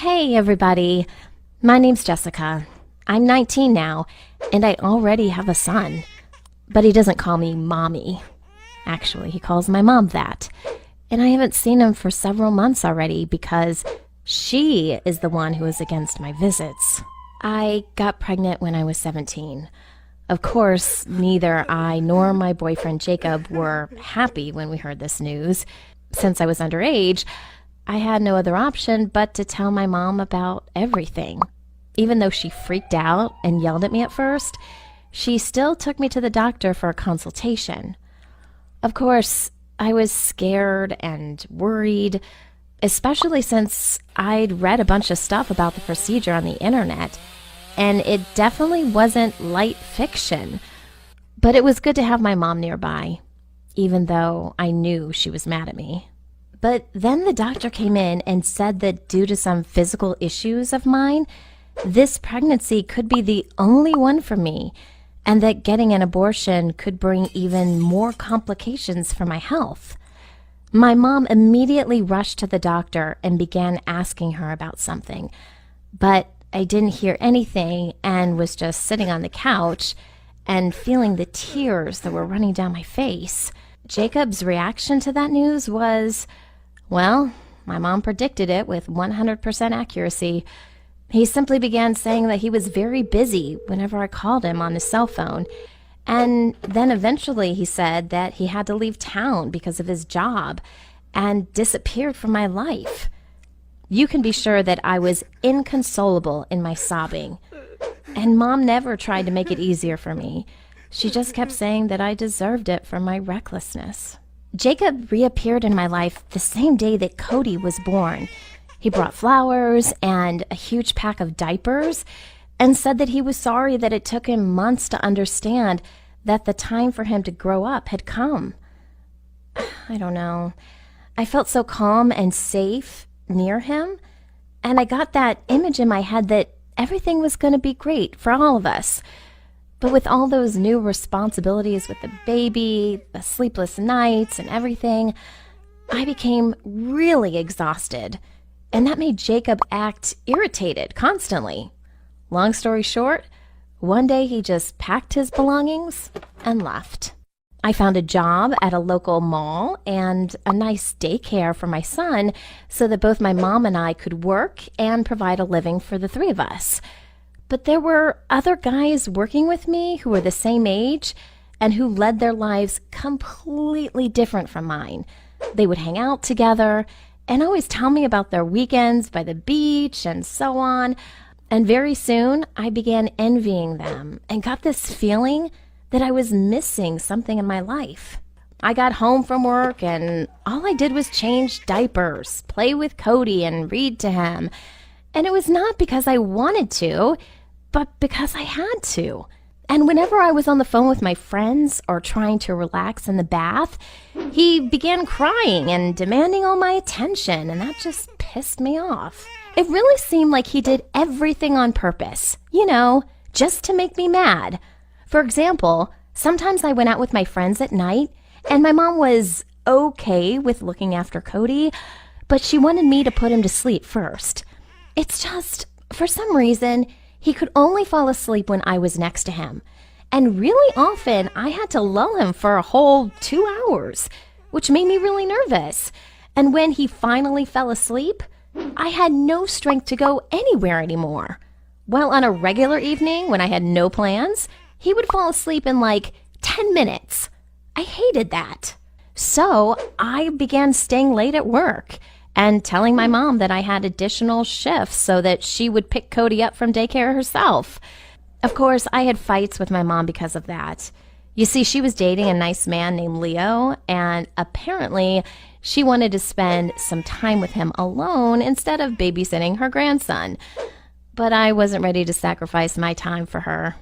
Hey everybody, my name's Jessica. I'm 19 now, and I already have a son. But he doesn't call me mommy. Actually, he calls my mom that. And I haven't seen him for several months already because she is the one who is against my visits. I got pregnant when I was 17. Of course, neither I nor my boyfriend Jacob were happy when we heard this news. Since I was underage, I had no other option but to tell my mom about everything. Even though she freaked out and yelled at me at first, she still took me to the doctor for a consultation. Of course, I was scared and worried, especially since I'd read a bunch of stuff about the procedure on the internet, and it definitely wasn't light fiction. But it was good to have my mom nearby, even though I knew she was mad at me. But then the doctor came in and said that due to some physical issues of mine, this pregnancy could be the only one for me, and that getting an abortion could bring even more complications for my health. My mom immediately rushed to the doctor and began asking her about something, but I didn't hear anything and was just sitting on the couch and feeling the tears that were running down my face. Jacob's reaction to that news was, well, my mom predicted it with 100% accuracy. He simply began saying that he was very busy whenever I called him on his cell phone. And then eventually he said that he had to leave town because of his job and disappeared from my life. You can be sure that I was inconsolable in my sobbing. And Mom never tried to make it easier for me. She just kept saying that I deserved it for my recklessness. Jacob reappeared in my life the same day that Cody was born. He brought flowers and a huge pack of diapers and said that he was sorry that it took him months to understand that the time for him to grow up had come. I don't know. I felt so calm and safe near him, and I got that image in my head that everything was going to be great for all of us. But with all those new responsibilities with the baby, the sleepless nights and everything, I became really exhausted. And that made Jacob act irritated constantly. Long story short, one day he just packed his belongings and left. I found a job at a local mall and a nice daycare for my son so that both my mom and I could work and provide a living for the three of us. But there were other guys working with me who were the same age and who led their lives completely different from mine. They would hang out together and always tell me about their weekends by the beach and so on. And very soon, I began envying them and got this feeling that I was missing something in my life. I got home from work and all I did was change diapers, play with Cody, and read to him. And it was not because I wanted to, but because I had to. And whenever I was on the phone with my friends or trying to relax in the bath, he began crying and demanding all my attention, and that just pissed me off. It really seemed like he did everything on purpose, just to make me mad. For example, sometimes I went out with my friends at night, and my mom was okay with looking after Cody, but she wanted me to put him to sleep first. It's just, for some reason, he could only fall asleep when I was next to him. And really often, I had to lull him for a whole 2 hours, which made me really nervous. And when he finally fell asleep, I had no strength to go anywhere anymore. While on a regular evening, when I had no plans, he would fall asleep in like 10 minutes. I hated that. So I began staying late at work and telling my mom that I had additional shifts so that she would pick Cody up from daycare herself. Of course, I had fights with my mom because of that. You see, she was dating a nice man named Leo, and apparently she wanted to spend some time with him alone instead of babysitting her grandson. But I wasn't ready to sacrifice my time for her.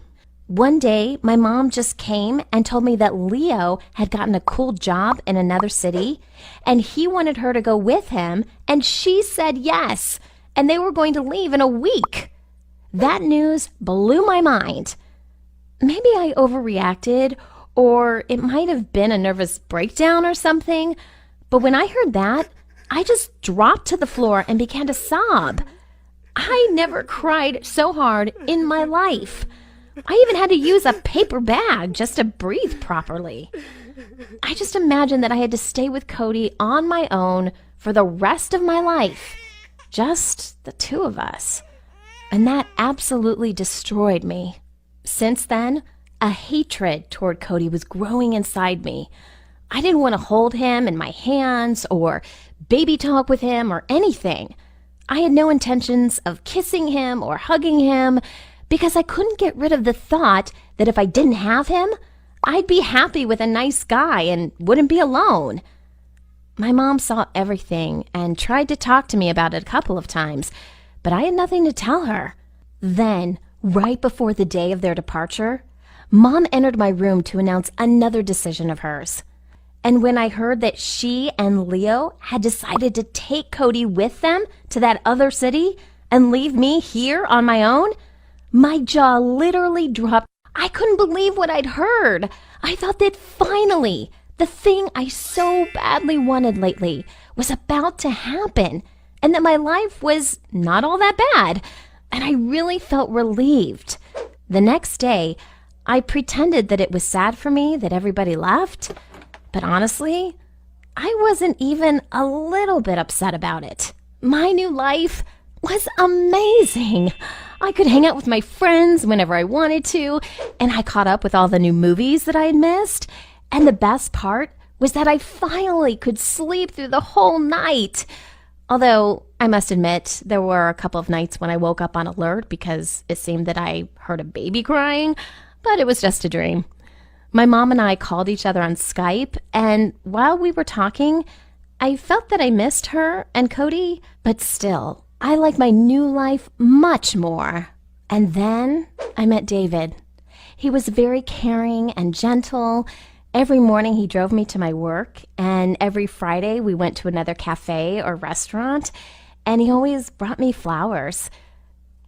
One day, my mom just came and told me that Leo had gotten a cool job in another city, and he wanted her to go with him, and she said yes, and they were going to leave in a week. That news blew my mind. Maybe I overreacted, or it might have been a nervous breakdown or something, but when I heard that, I just dropped to the floor and began to sob. I never cried so hard in my life. I even had to use a paper bag just to breathe properly. I just imagined that I had to stay with Cody on my own for the rest of my life. Just the two of us. And that absolutely destroyed me. Since then, a hatred toward Cody was growing inside me. I didn't want to hold him in my hands or baby talk with him or anything. I had no intentions of kissing him or hugging him because I couldn't get rid of the thought that if I didn't have him, I'd be happy with a nice guy and wouldn't be alone. My mom saw everything and tried to talk to me about it a couple of times, but I had nothing to tell her. Then, right before the day of their departure, Mom entered my room to announce another decision of hers. And when I heard that she and Leo had decided to take Cody with them to that other city and leave me here on my own, my jaw literally dropped. I couldn't believe what I'd heard. I thought that finally, the thing I so badly wanted lately was about to happen, and that my life was not all that bad, and I really felt relieved. The next day, I pretended that it was sad for me that everybody left, but honestly, I wasn't even a little bit upset about it. My new life was amazing. I could hang out with my friends whenever I wanted to, and I caught up with all the new movies that I had missed. And the best part was that I finally could sleep through the whole night. Although, I must admit, there were a couple of nights when I woke up on alert because it seemed that I heard a baby crying, but it was just a dream. My mom and I called each other on Skype, and while we were talking, I felt that I missed her and Cody, but still, I liked my new life much more. And then I met David. He was very caring and gentle. Every morning he drove me to my work, and every Friday we went to another cafe or restaurant, and he always brought me flowers.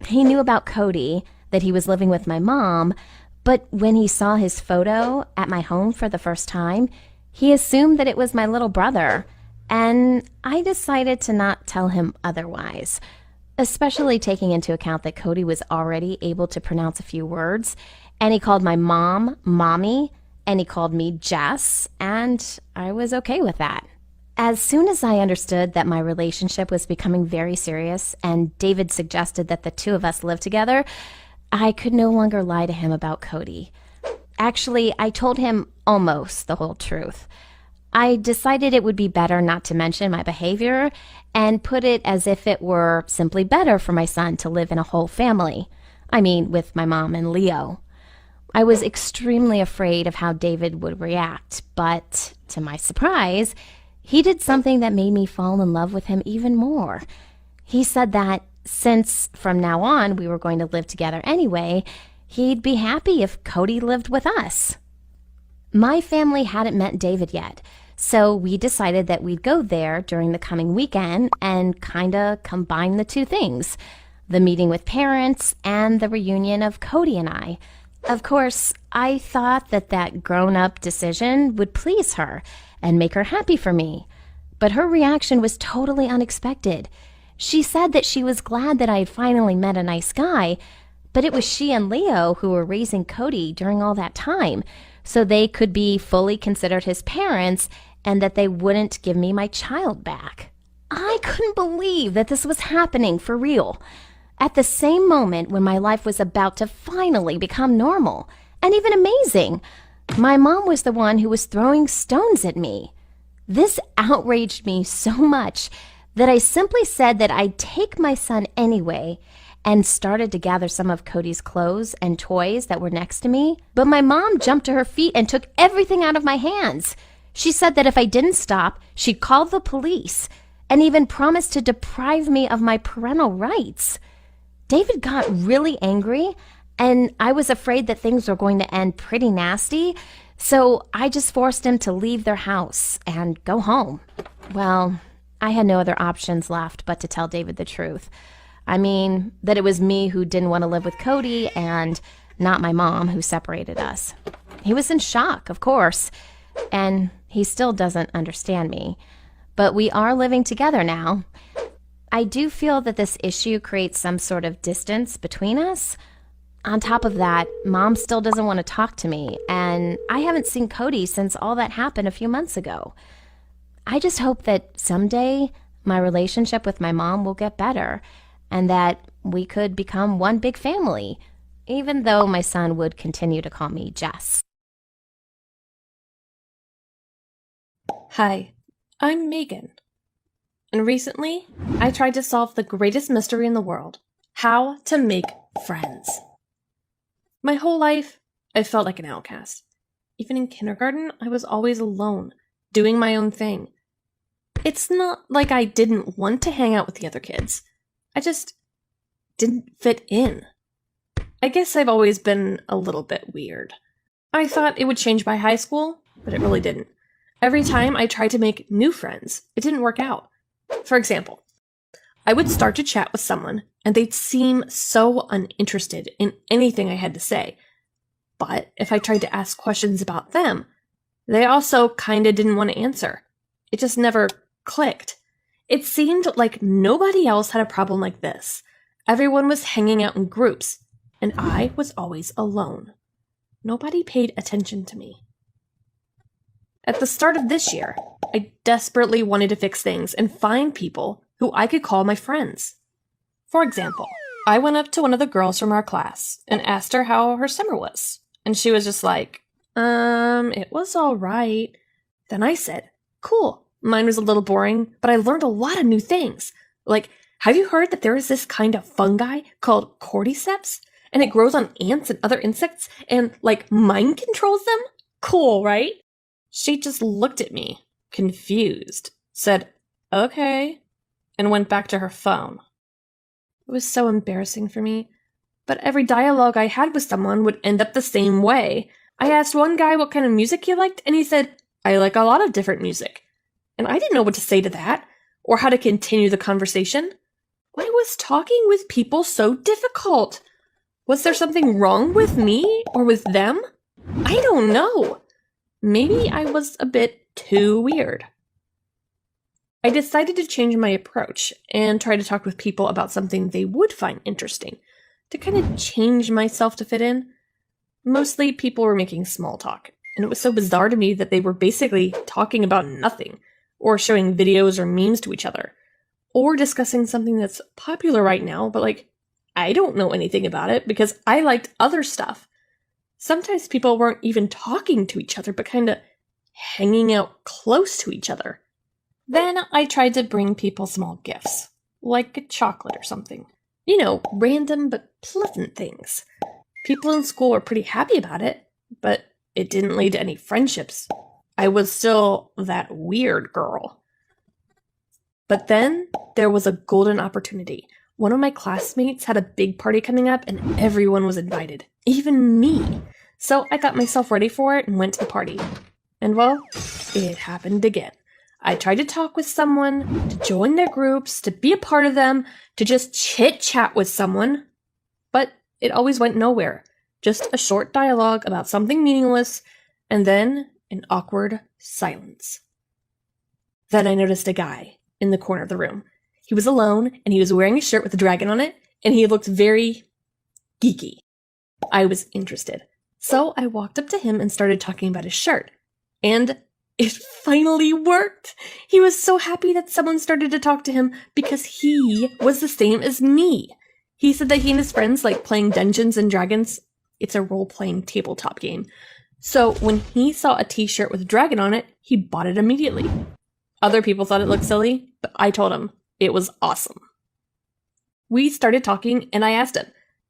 He knew about Cody, that he was living with my mom, but when he saw his photo at my home for the first time, he assumed that it was my little brother, and I decided to not tell him otherwise, especially taking into account that Cody was already able to pronounce a few words, and he called my mom Mommy, and he called me Jess, and I was okay with that. As soon as I understood that my relationship was becoming very serious and David suggested that the two of us live together, I could no longer lie to him about Cody. Actually, I told him almost the whole truth. I decided it would be better not to mention my behavior and put it as if it were simply better for my son to live in a whole family. I mean, with my mom and Leo. I was extremely afraid of how David would react, but to my surprise, he did something that made me fall in love with him even more. He said that since from now on we were going to live together anyway, he'd be happy if Cody lived with us. My family hadn't met David yet, so we decided that we'd go there during the coming weekend and kinda combine the two things, the meeting with parents and the reunion of Cody and I. Of course, I thought that that grown-up decision would please her and make her happy for me, but her reaction was totally unexpected. She said that she was glad that I had finally met a nice guy, but it was she and Leo who were raising Cody during all that time, so they could be fully considered his parents and that they wouldn't give me my child back. I couldn't believe that this was happening for real. At the same moment when my life was about to finally become normal and even amazing, my mom was the one who was throwing stones at me. This outraged me so much that I simply said that I'd take my son anyway and started to gather some of Cody's clothes and toys that were next to me. But my mom jumped to her feet and took everything out of my hands. She said that if I didn't stop, she'd call the police and even promised to deprive me of my parental rights. David got really angry, and I was afraid that things were going to end pretty nasty, so I just forced him to leave their house and go home. Well, I had no other options left but to tell David the truth. I mean, that it was me who didn't want to live with Cody and not my mom who separated us. He was in shock, of course, and he still doesn't understand me. But we are living together now. I do feel that this issue creates some sort of distance between us. On top of that, Mom still doesn't want to talk to me, and I haven't seen Cody since all that happened a few months ago. I just hope that someday my relationship with my mom will get better, and that we could become one big family, even though my son would continue to call me Jess. Hi, I'm Megan. And recently, I tried to solve the greatest mystery in the world: how to make friends. My whole life, I felt like an outcast. Even in kindergarten, I was always alone, doing my own thing. It's not like I didn't want to hang out with the other kids. I just didn't fit in. I guess I've always been a little bit weird. I thought it would change by high school, but it really didn't. Every time I tried to make new friends, it didn't work out. For example, I would start to chat with someone, and they'd seem so uninterested in anything I had to say. But if I tried to ask questions about them, they also kinda didn't want to answer. It just never clicked. It seemed like nobody else had a problem like this. Everyone was hanging out in groups, and I was always alone. Nobody paid attention to me. At the start of this year, I desperately wanted to fix things and find people who I could call my friends. For example, I went up to one of the girls from our class and asked her how her summer was. And she was just like, it was all right. Then I said, cool, mine was a little boring, but I learned a lot of new things. Like, have you heard that there is this kind of fungi called cordyceps? And it grows on ants and other insects and, like, mind controls them? Cool, right? She just looked at me, confused, said, okay, and went back to her phone. It was so embarrassing for me, but every dialogue I had with someone would end up the same way. I asked one guy what kind of music he liked, and he said, I like a lot of different music. And I didn't know what to say to that, or how to continue the conversation. Why was talking with people so difficult? Was there something wrong with me, or with them? I don't know. Maybe I was a bit too weird. I decided to change my approach and try to talk with people about something they would find interesting, to kind of change myself to fit in. Mostly people were making small talk, and it was so bizarre to me that they were basically talking about nothing, or showing videos or memes to each other, or discussing something that's popular right now, but like, I don't know anything about it because I liked other stuff. Sometimes people weren't even talking to each other, but kind of hanging out close to each other. Then I tried to bring people small gifts, like a chocolate or something. You know, random but pleasant things. People in school were pretty happy about it, but it didn't lead to any friendships. I was still that weird girl. But then there was a golden opportunity. One of my classmates had a big party coming up and everyone was invited, even me. So I got myself ready for it and went to the party. And well, it happened again. I tried to talk with someone, to join their groups, to be a part of them, to just chit-chat with someone. But it always went nowhere. Just a short dialogue about something meaningless, and then an awkward silence. Then I noticed a guy in the corner of the room. He was alone, and he was wearing a shirt with a dragon on it, and he looked very geeky. I was interested. So I walked up to him and started talking about his shirt. And it finally worked! He was so happy that someone started to talk to him because he was the same as me. He said that he and his friends like playing Dungeons and Dragons. It's a role-playing tabletop game. So when he saw a t-shirt with a dragon on it, he bought it immediately. Other people thought it looked silly, but I told him it was awesome. We started talking and I asked him,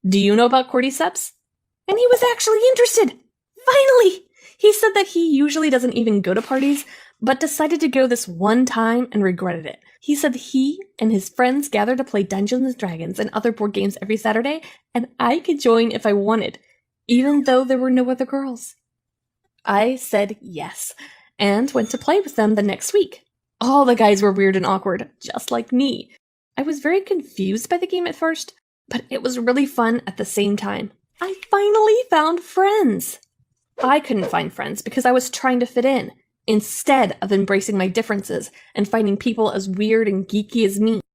do you know about cordyceps? And he was actually interested! Finally! He said that he usually doesn't even go to parties, but decided to go this one time and regretted it. He said he and his friends gather to play Dungeons and Dragons and other board games every Saturday, and I could join if I wanted, even though there were no other girls. I said yes, and went to play with them the next week. All the guys were weird and awkward, just like me. I was very confused by the game at first, but it was really fun at the same time. I finally found friends! I couldn't find friends because I was trying to fit in, instead of embracing my differences and finding people as weird and geeky as me.